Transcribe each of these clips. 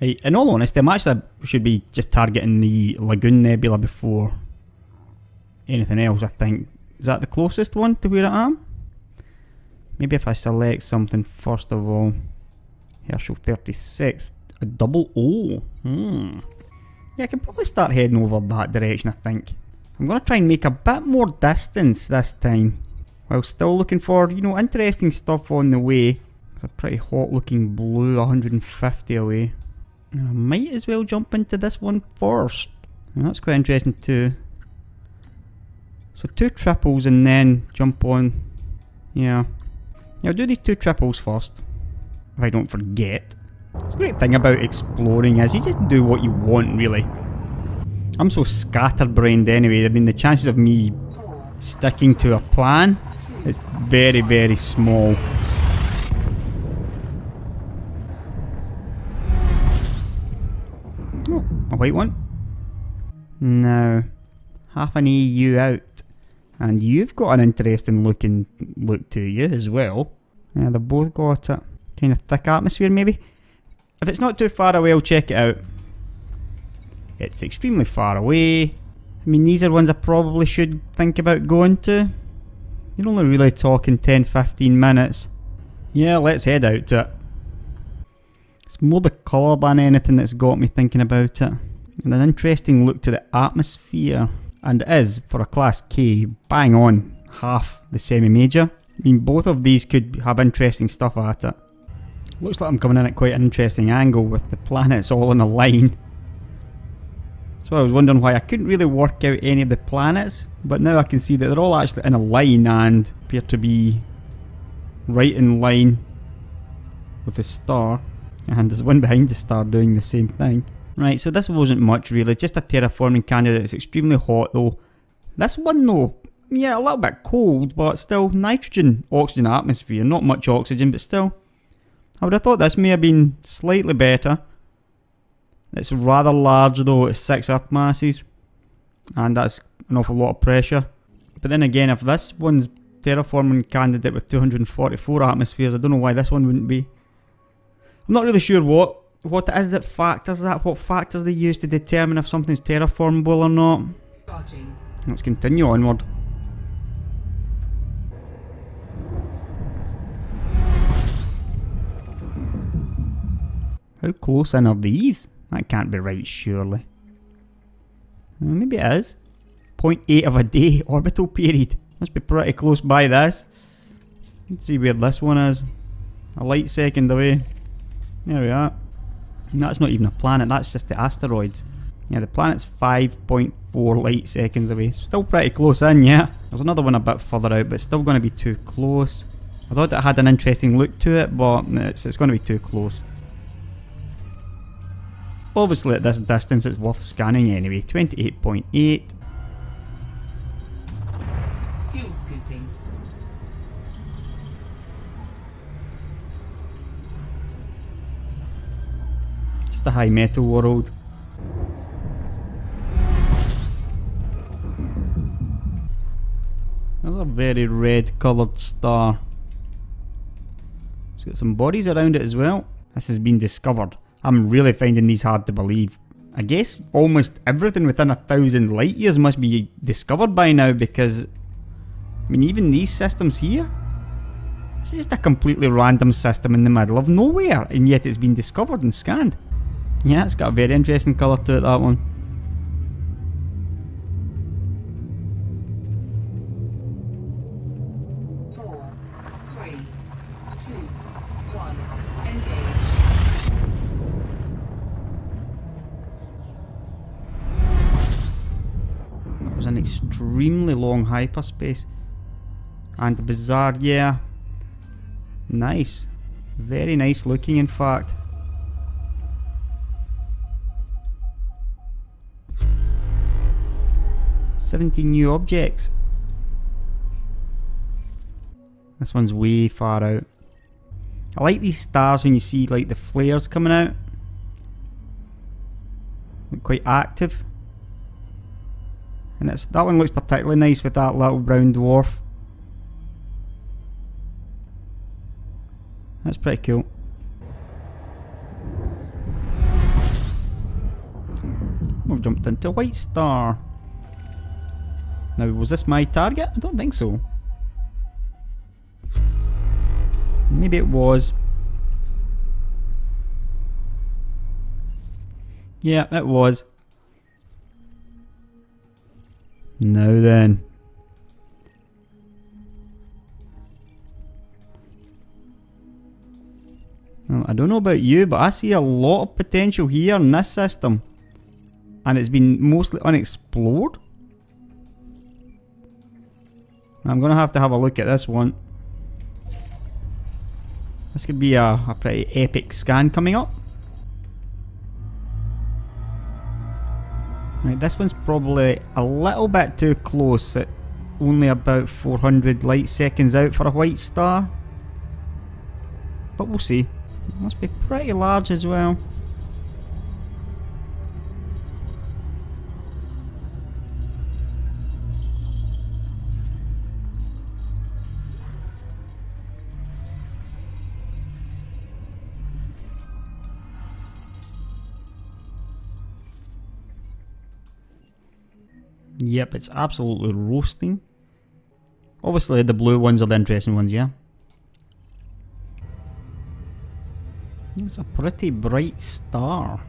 Right, in all honesty, I'm actually should be just targeting the Lagoon Nebula before anything else, I think. Is that the closest one to where I am? Maybe if I select something first of all. Herschel 36. A double O. Yeah, I can probably start heading over that direction, I think. I'm going to try and make a bit more distance this time, while still looking for, you know, interesting stuff on the way. It's a pretty hot looking blue, 150 away. And I might as well jump into this one first. And that's quite interesting too. So 2 triples and then jump on. Yeah. I'll do these 2 triples first, if I don't forget. The great thing about exploring is you just do what you want, really. I'm so scatterbrained anyway. I mean, the chances of me sticking to a plan is very, very small. Oh, a white one. Now, half an EU out. And you've got an interesting looking look to you as well. Yeah, they've both got it. Kind of thick atmosphere maybe. If it's not too far away, I'll check it out. It's extremely far away. I mean, these are ones I probably should think about going to. You're only really talking 10-15 minutes. Yeah, let's head out to it. It's more the colour than anything that's got me thinking about it. And an interesting look to the atmosphere. And it is, for a Class K, bang on half the semi-major. I mean, both of these could have interesting stuff at it. Looks like I'm coming in at quite an interesting angle with the planets all in a line. So I was wondering why I couldn't really work out any of the planets, but now I can see that they're all actually in a line and appear to be right in line with the star. And there's one behind the star doing the same thing. Right, so this wasn't much really, just a terraforming candidate. It's extremely hot though. This one though, yeah, a little bit cold, but still nitrogen, oxygen atmosphere. Not much oxygen, but still. I would have thought this may have been slightly better. It's rather large though, it's 6 Earth masses. And that's an awful lot of pressure. But then again, if this one's terraforming candidate with 244 atmospheres, I don't know why this one wouldn't be. I'm not really sure what it is that factors that, what factors they use to determine if something's terraformable or not. Let's continue onward. How close in are these? That can't be right, surely. Maybe it is. 0.8 of a day orbital period. Must be pretty close by this. Let's see where this one is. A light second away. There we are. And that's not even a planet, that's just the asteroids. Yeah, the planet's 5.4 light seconds away. Still pretty close in, yeah. There's another one a bit further out, but it's still going to be too close. I thought it had an interesting look to it, but it's going to be too close. Obviously at this distance it's worth scanning anyway. 28.8. Fuel scooping. Just a high metal world. There's a very red coloured star. It's got some bodies around it as well. This has been discovered. I'm really finding these hard to believe. I guess almost everything within 1,000 light years must be discovered by now, because I mean, even these systems here, this is just a completely random system in the middle of nowhere, and yet it's been discovered and scanned. Yeah, it's got a very interesting colour to it, that one. An extremely long hyperspace and bizarre, yeah. Nice, very nice looking, in fact. "17 new objects." This one's way far out. I like these stars when you see like the flares coming out. Look quite active. And that one looks particularly nice with that little brown dwarf. That's pretty cool. we've jumped into White Star. Now, was this my target? I don't think so. Maybe it was. Yeah, it was. Now then. Well, I don't know about you, but I see a lot of potential here in this system. And it's been mostly unexplored. I'm going to have a look at this one. This could be a pretty epic scan coming up. Right, this one's probably a little bit too close. At only about 400 light seconds out for a white star. But we'll see. It must be pretty large as well. Yep, it's absolutely roasting. Obviously the blue ones are the interesting ones, yeah? It's a pretty bright star.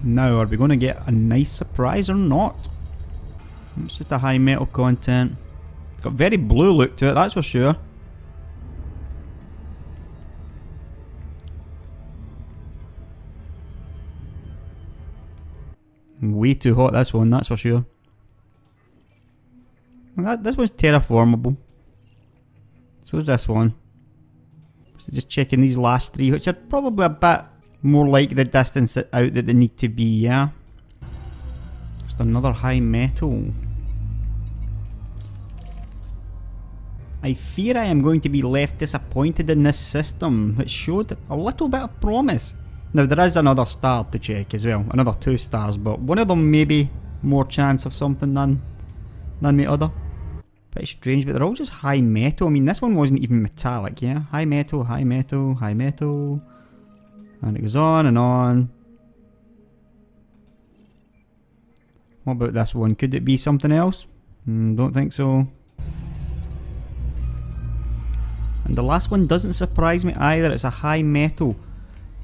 Now, are we going to get a nice surprise or not? It's just a high metal content. It's got very blue look to it, that's for sure. Way too hot, this one, that's for sure. This one's terraformable. So is this one. So just checking these last three, which are probably a bit more like the distance out that they need to be, yeah? Just another high metal. I fear I am going to be left disappointed in this system, which showed a little bit of promise. Now there is another star to check as well, another 2 stars, but one of them maybe more chance of something than the other. Pretty strange, but they're all just high metal. I mean, this one wasn't even metallic, yeah? High metal, high metal, high metal. And it goes on and on. What about this one? Could it be something else? Don't think so. And the last one doesn't surprise me either. It's a high metal.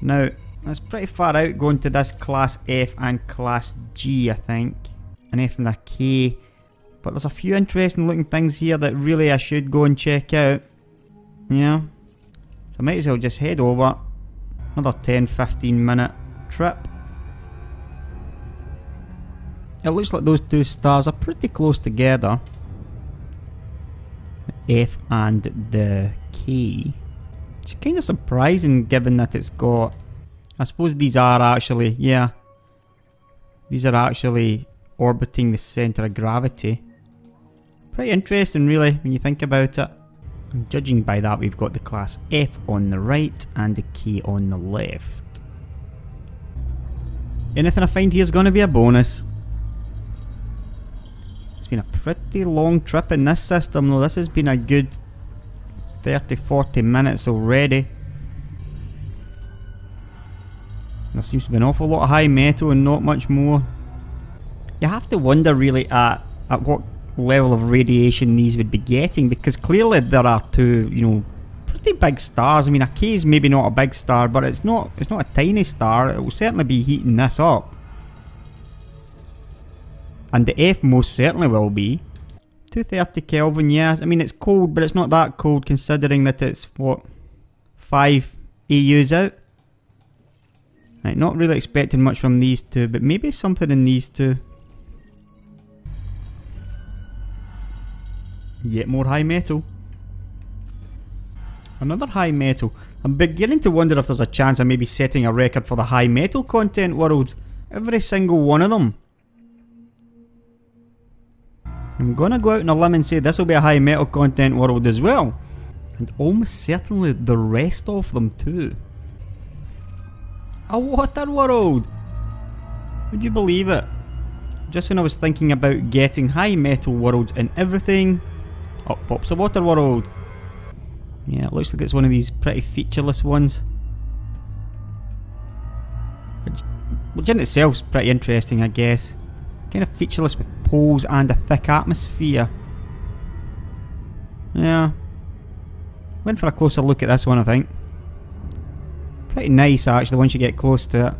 Now, that's pretty far out going to this class F and class G, I think. An F and a K. But there's a few interesting looking things here that really I should go and check out. Yeah. So I might as well just head over. Another 10-15 minute trip. It looks like those 2 stars are pretty close together. The F and the K. It's kind of surprising given that it's got... I suppose these are actually, yeah. These are actually orbiting the centre of gravity. Pretty interesting really when you think about it. And judging by that, we've got the class F on the right and the K on the left. Anything I find here is going to be a bonus. It's been a pretty long trip in this system though. This has been a good 30-40 minutes already. There seems to be an awful lot of high metal and not much more. You have to wonder really at what level of radiation these would be getting, because clearly there are 2, you know, pretty big stars. I mean, a K is maybe not a big star, but it's not a tiny star. It will certainly be heating this up. And the F most certainly will be. 230 Kelvin, yeah. I mean, it's cold, but it's not that cold considering that it's, what, 5 AUs out? Right, not really expecting much from these 2, but maybe something in these 2. Yet more high metal. Another high metal. I'm beginning to wonder if there's a chance of maybe setting a record for the high metal content worlds. Every single one of them. I'm gonna go out on a limb and say this will be a high metal content world as well. And almost certainly the rest of them too. A water world! Would you believe it? Just when I was thinking about getting high metal worlds and everything, up pops a water world. Yeah, it looks like it's one of these pretty featureless ones. which in itself's pretty interesting, I guess. Kind of featureless with poles and a thick atmosphere. Yeah. Went for a closer look at this one, I think. Pretty nice actually once you get close to it.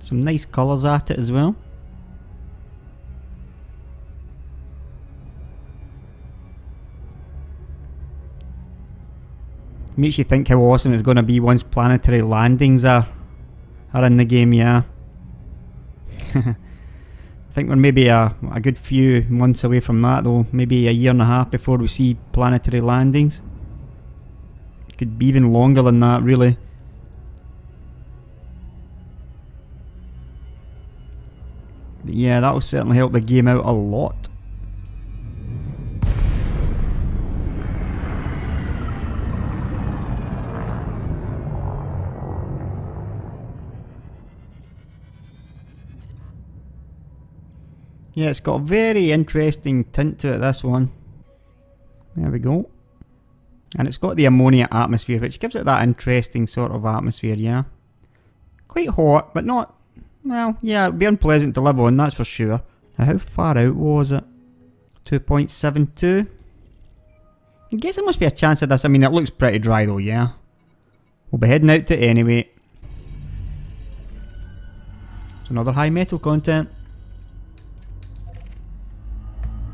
Some nice colours at it as well. Makes you think how awesome it's going to be once planetary landings are in the game, yeah. I think we're maybe a good few months away from that though. Maybe a year and a half before we see planetary landings. Could be even longer than that, really. But yeah, that will certainly help the game out a lot. Yeah, it's got a very interesting tint to it, this one. There we go. And it's got the ammonia atmosphere, which gives it that interesting sort of atmosphere, yeah. Quite hot, but not... Well, yeah, it'd be unpleasant to live on, that's for sure. Now, how far out was it? 2.72? I guess there must be a chance of this. I mean, it looks pretty dry though, yeah. We'll be heading out to it anyway. It's another high metal content.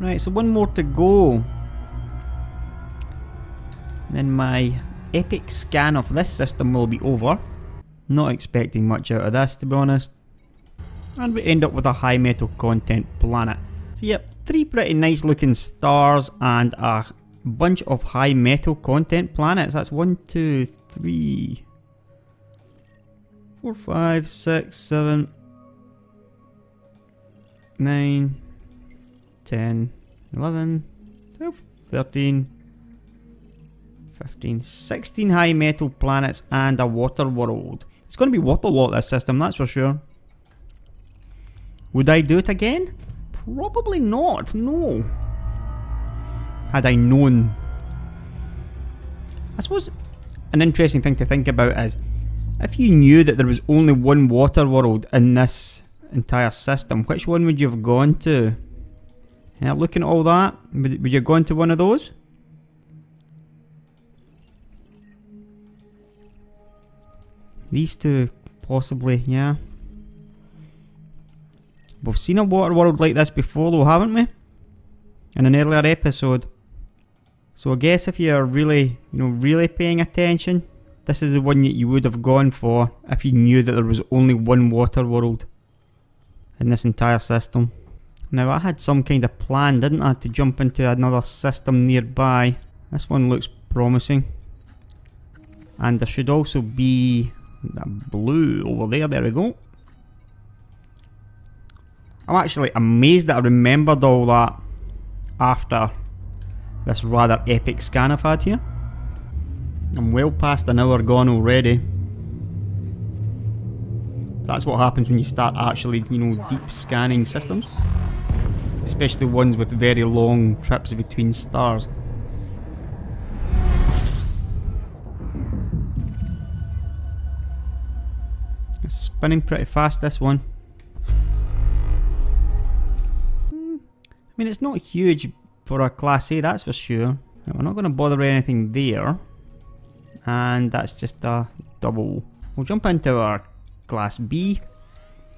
Right, so one more to go. And then my epic scan of this system will be over. Not expecting much out of this, to be honest. And we end up with a high metal content planet. So yep, 3 pretty nice looking stars and a bunch of high metal content planets. That's 1, 2, 3, 4, 5, 6, 7, 9, 10, 11, 12, 13, 15, 16 high metal planets and a water world. It's going to be worth a lot, this system, that's for sure. Would I do it again? Probably not, no. Had I known. I suppose an interesting thing to think about is if you knew that there was only one water world in this entire system, which one would you have gone to? Yeah, looking at all that, would you have gone to one of those? These two, possibly, yeah. We've seen a water world like this before though, haven't we? In an earlier episode. So I guess if you're really, really paying attention, this is the one that you would have gone for if you knew that there was only one water world in this entire system. Now I had some kind of plan, didn't I, to jump into another system nearby. This one looks promising. And there should also be that blue over there, there we go. I'm actually amazed that I remembered all that after this rather epic scan I've had here. I'm well past an hour gone already. That's what happens when you start actually, deep scanning systems. Especially ones with very long trips between stars. It's spinning pretty fast, this one. I mean, it's not huge for a Class A, that's for sure. We're not going to bother with anything there. And that's just a double. We'll jump into our Class B.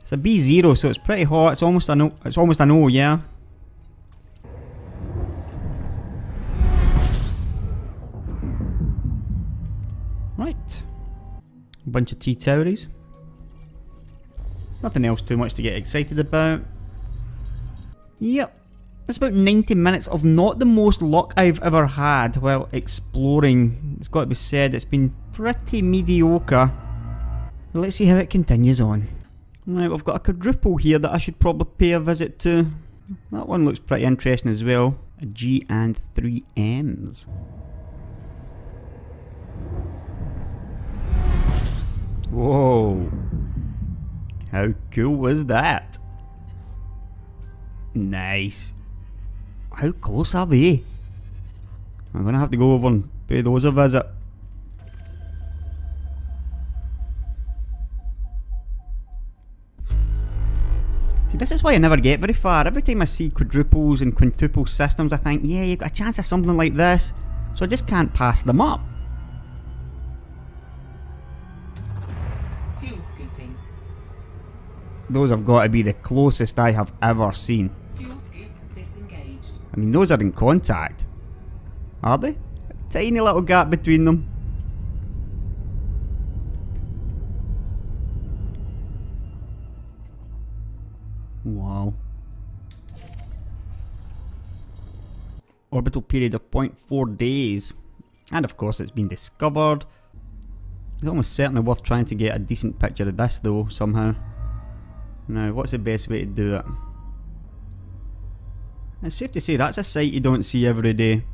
It's a B0, so it's pretty hot. It's almost a no. It's almost an O, yeah. Right. A bunch of T-Tauries. Nothing else too much to get excited about. Yep. That's about 90 minutes of not the most luck I've ever had while exploring. It's got to be said, it's been pretty mediocre. Let's see how it continues on. Right, we've got a quadruple here that I should probably pay a visit to. That one looks pretty interesting as well. A G and 3 M's. Whoa. How cool was that? Nice. How close are they? I'm gonna have to go over and pay those a visit. See, this is why I never get very far. Every time I see quadruples and quintuple systems, I think, yeah, you've got a chance of something like this. So I just can't pass them up. Fuel scooping. Those have got to be the closest I have ever seen. Fuel scoop disengaged. I mean, those are in contact. Are they? A tiny little gap between them. Wow. Orbital period of 0.4 days. And of course it's been discovered. It's almost certainly worth trying to get a decent picture of this though, somehow. Now, what's the best way to do it? It's safe to say that's a sight you don't see every day.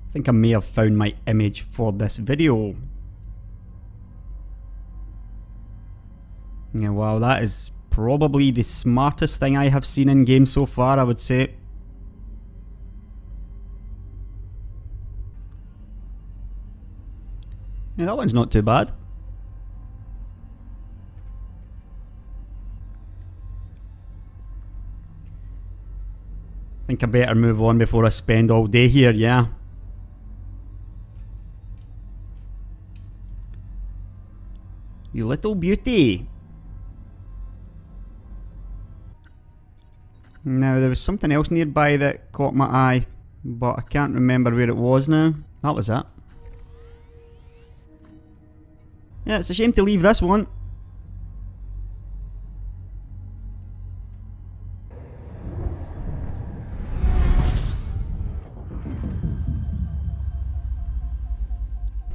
I think I may have found my image for this video. Yeah, wow, that is probably the smartest thing I have seen in game so far, I would say. Yeah, that one's not too bad. I think I better move on before I spend all day here, yeah. You little beauty. Now, there was something else nearby that caught my eye, but I can't remember where it was now. That was it. Yeah, it's a shame to leave this one.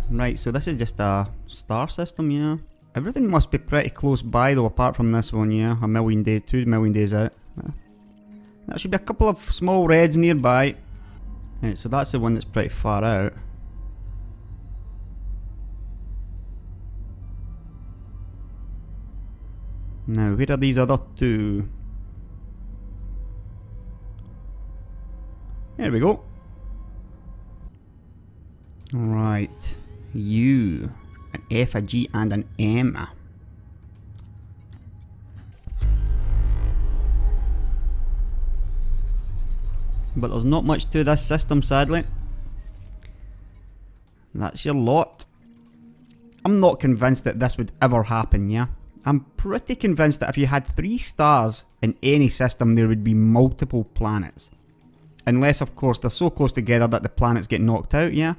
Right, so this is just a star system, yeah. Everything must be pretty close by though, apart from this one, yeah. A million days, 2 million days out. There should be a couple of small reds nearby. Right, so that's the one that's pretty far out. Now, where are these other two? There we go. Right. U, an F, a G, and an M. But there's not much to this system, sadly. That's your lot. I'm not convinced that this would ever happen, yeah? I'm pretty convinced that if you had 3 stars in any system, there would be multiple planets. Unless, of course, they're so close together that the planets get knocked out, yeah?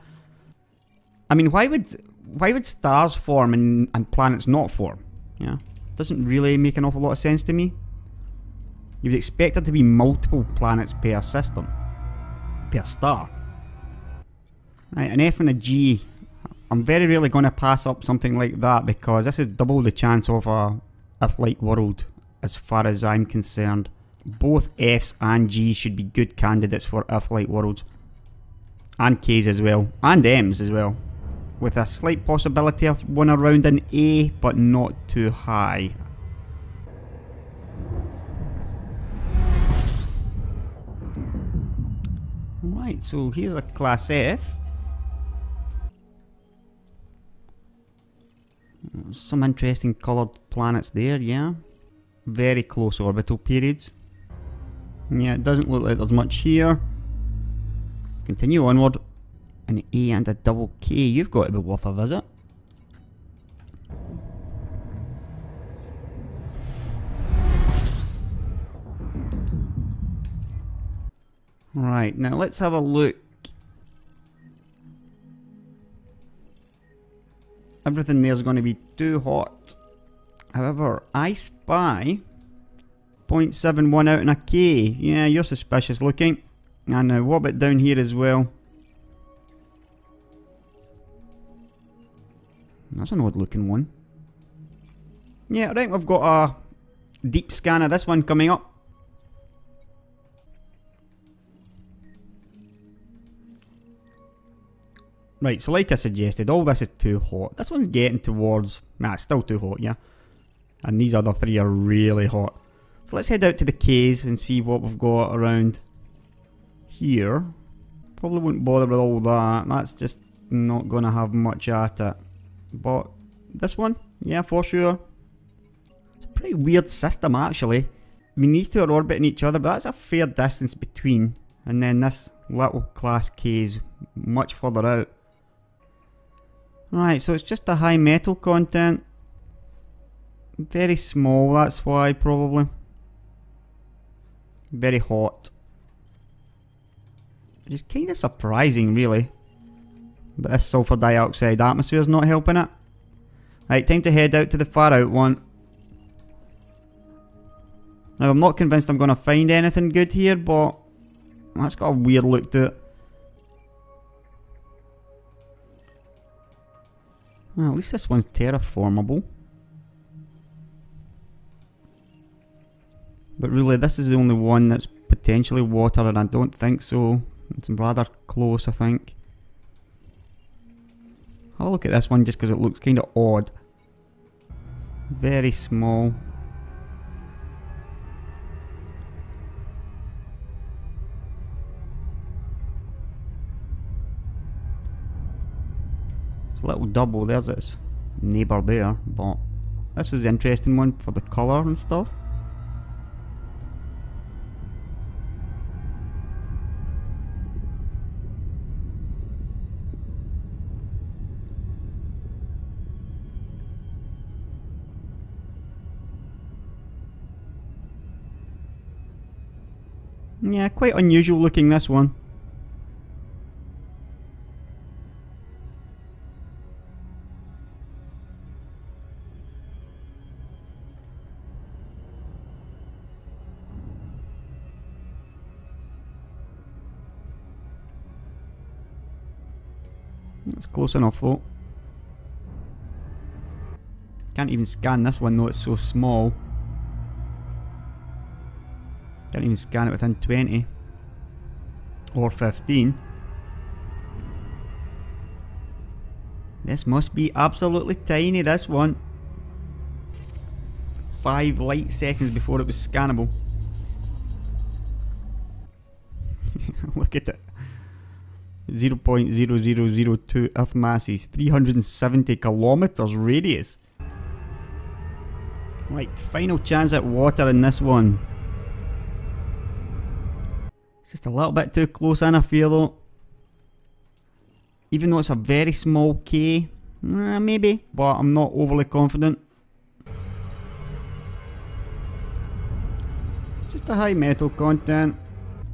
I mean, why would stars form and planets not form? Yeah? Doesn't really make an awful lot of sense to me. You would expect there to be multiple planets per system. Per star. Right, an F and a G. I'm very rarely going to pass up something like that because this is double the chance of a Earth-like world as far as I'm concerned. Both Fs and Gs should be good candidates for Earth-like worlds. And Ks as well. And Ms as well. With a slight possibility of one around an A, but not too high. Right, so here's a Class F. Some interesting coloured planets there, yeah. Very close orbital periods. Yeah, it doesn't look like there's much here. Continue onward. An A and a double K, you've got to be worth a visit. Right, now let's have a look. Everything there's going to be too hot. However, I spy 0.71 out in a K. Yeah, you're suspicious looking. And now what about down here as well? That's an odd looking one. Yeah, I think we've got a deep scan of this one coming up. Right, so like I suggested, all this is too hot. This one's getting towards... Nah, it's still too hot, yeah. And these other three are really hot. So let's head out to the caves and see what we've got around here. Probably wouldn't bother with all that. That's just not going to have much at it. But this one, yeah, for sure. It's a pretty weird system, actually. I mean, these two are orbiting each other, but that's a fair distance between. And then this little class cave's much further out. Right, so it's just a high metal content. Very small, that's why, probably. Very hot. Which is kind of surprising, really. But this sulfur dioxide atmosphere is not helping it. Right, time to head out to the far out one. Now, I'm not convinced I'm going to find anything good here, but that's got a weird look to it. Well, at least this one's terraformable. But really, this is the only one that's potentially water, and I don't think so. It's rather close, I think. Have a look at this one just because it looks kind of odd. Very small. It's a little double, there's its neighbour there, but this was the interesting one for the colour and stuff. Yeah, quite unusual looking, this one. That's close enough though. Can't even scan this one though, it's so small. Can't even scan it within 20 or 15. This must be absolutely tiny, this one. 5 light seconds before it was scannable. Look at it. 0.0002 Earth masses, 370 kilometers radius. Right, final chance at water in this one. It's just a little bit too close in, I feel though. Even though it's a very small K, maybe, but I'm not overly confident. It's just a high metal content.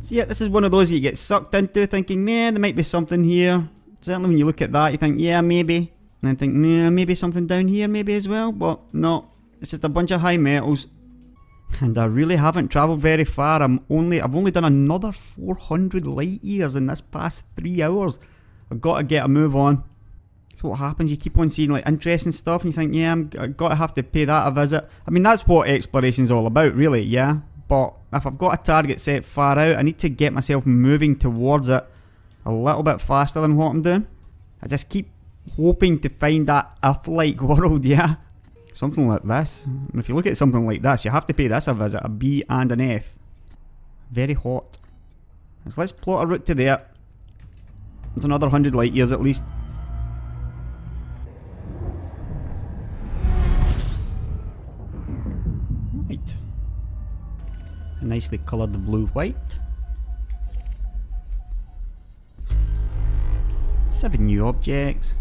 So yeah, this is one of those you get sucked into thinking, man, there might be something here. Certainly when you look at that, you think, yeah, maybe. And then think, yeah, maybe something down here maybe as well, but no. It's just a bunch of high metals. And I really haven't travelled very far. I've only done another 400 light years in this past 3 hours. I've got to get a move on. So what happens, you keep on seeing like interesting stuff and you think, yeah, I've got to have to pay that a visit. I mean, that's what exploration's all about, really, yeah. But if I've got a target set far out, I need to get myself moving towards it a little bit faster than what I'm doing. I just keep hoping to find that Earth-like world, yeah. Something like this. And if you look at something like this, you have to pay this a visit, a B and an F. Very hot. So let's plot a route to there. It's another 100 light years at least. Right. A nicely coloured blue-white. 7 new objects.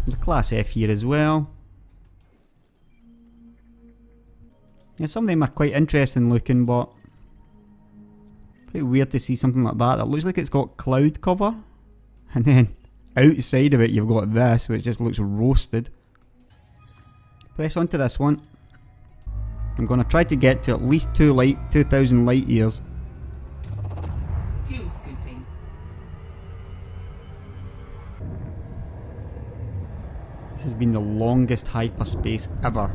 There's a class F here as well. Yeah, some of them are quite interesting looking, but pretty weird to see something like that. It looks like it's got cloud cover, and then outside of it you've got this, which just looks roasted. Press onto this one. I'm going to try to get to at least 2,000 light years. Fuel scooping. This has been the longest hyperspace ever.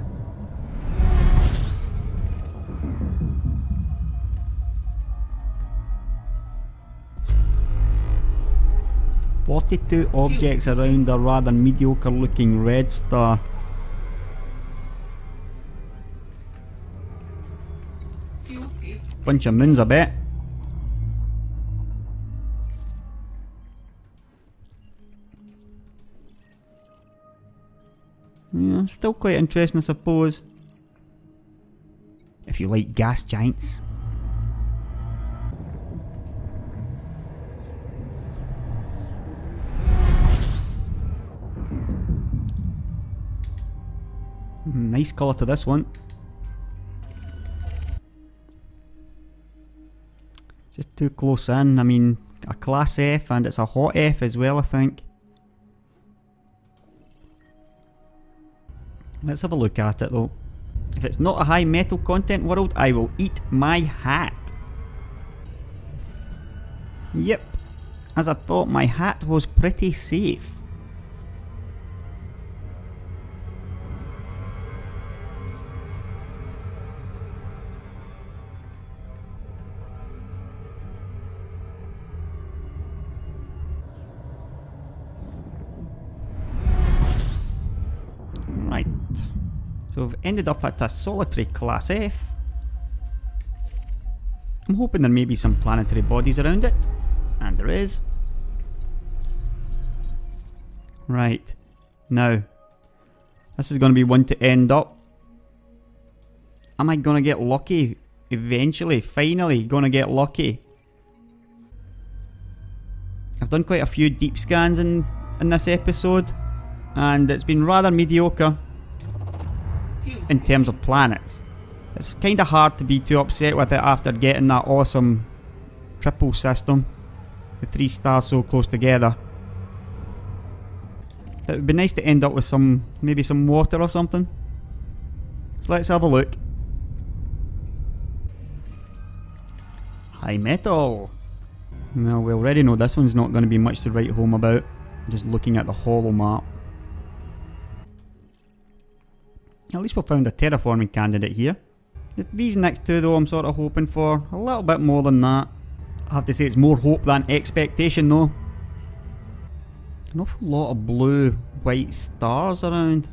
42 objects around a rather mediocre looking red star. Fuel scoop. Bunch of moons, I bet. Yeah, still quite interesting, I suppose. If you like gas giants. Nice colour to this one. Just too close in. I mean, a class F and it's a hot F as well, I think. Let's have a look at it though. If it's not a high metal content world, I will eat my hat. Yep, as I thought, my hat was pretty safe. Right, so we've ended up at a solitary class F. I'm hoping there may be some planetary bodies around it, and there is. Right, now, this is going to be one to end up. Am I going to get lucky eventually? Finally, going to get lucky. I've done quite a few deep scans in this episode, and it's been rather mediocre in terms of planets. It's kind of hard to be too upset with it after getting that awesome triple system, the 3 stars so close together. It would be nice to end up with maybe some water or something. So let's have a look. High metal. Well, we already know this one's not going to be much to write home about. Just looking at the holo map. At least we found a terraforming candidate here. These next two though, I'm sort of hoping for a little bit more than that. I have to say it's more hope than expectation though. An awful lot of blue, white stars around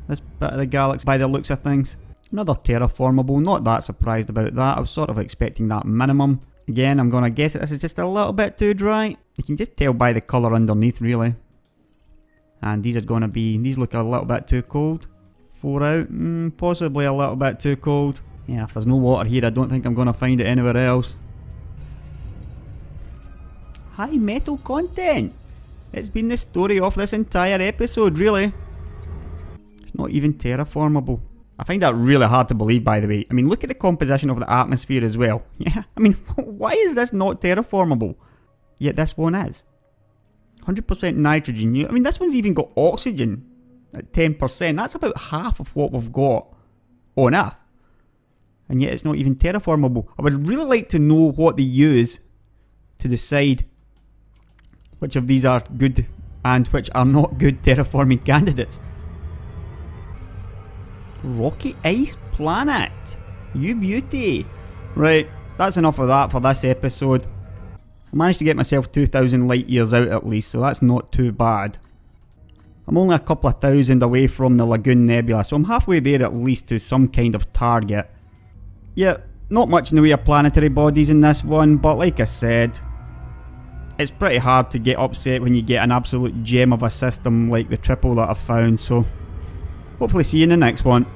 this bit of the galaxy by the looks of things. Another terraformable, not that surprised about that. I was sort of expecting that minimum. Again, I'm going to guess that this is just a little bit too dry. You can just tell by the colour underneath really. And these are going to be, these look a little bit too cold. 4 out, possibly a little bit too cold. Yeah, if there's no water here, I don't think I'm going to find it anywhere else. High metal content! It's been the story of this entire episode, really. It's not even terraformable. I find that really hard to believe, by the way. I mean, look at the composition of the atmosphere as well. Yeah, I mean, why is this not terraformable? Yet this one is. 100% nitrogen. I mean, this one's even got oxygen at 10%. That's about half of what we've got on Earth. And yet it's not even terraformable. I would really like to know what they use to decide which of these are good and which are not good terraforming candidates. Rocky ice planet. You beauty. Right, that's enough of that for this episode. I managed to get myself 2,000 light years out at least, so that's not too bad. I'm only a couple of thousand away from the Lagoon Nebula, so I'm halfway there at least to some kind of target. Yeah, not much in the way of planetary bodies in this one, but like I said, it's pretty hard to get upset when you get an absolute gem of a system like the triple that I've found, so hopefully see you in the next one.